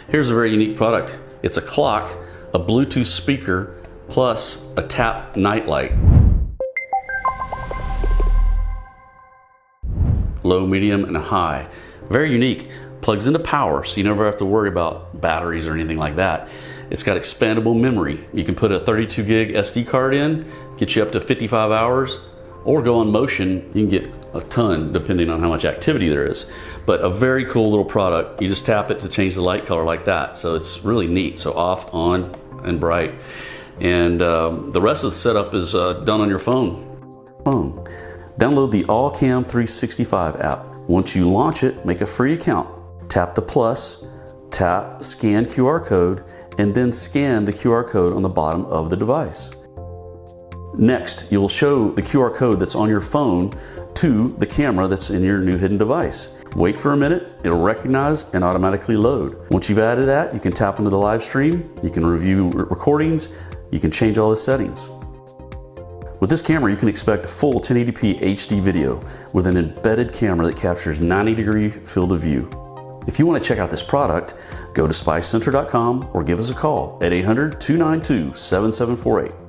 Here's a very unique product. It's a clock, a Bluetooth speaker, plus a tap night light. Low, medium, and high. Very unique. Plugs into power, so you never have to worry about batteries or anything like that. It's got expandable memory. You can put a 32 gig SD card in, get you up to 55 hours, or go on motion. You can get a ton depending on how much activity there is. But a very cool little product. You just tap it to change the light color like that. So it's really neat. So off, on, and bright. And the rest of the setup is done on your phone. Download the AllCam 365 app. Once you launch it, make a free account. Tap the plus, tap scan QR code, and then scan the QR code on the bottom of the device. Next, you'll show the QR code that's on your phone to the camera that's in your new hidden device. Wait for a minute, it'll recognize and automatically load. Once you've added that, you can tap into the live stream, you can review recordings, you can change all the settings. With this camera, you can expect full 1080p HD video with an embedded camera that captures 90-degree field of view. If you want to check out this product, go to spicecenter.com or give us a call at 800-292-7748.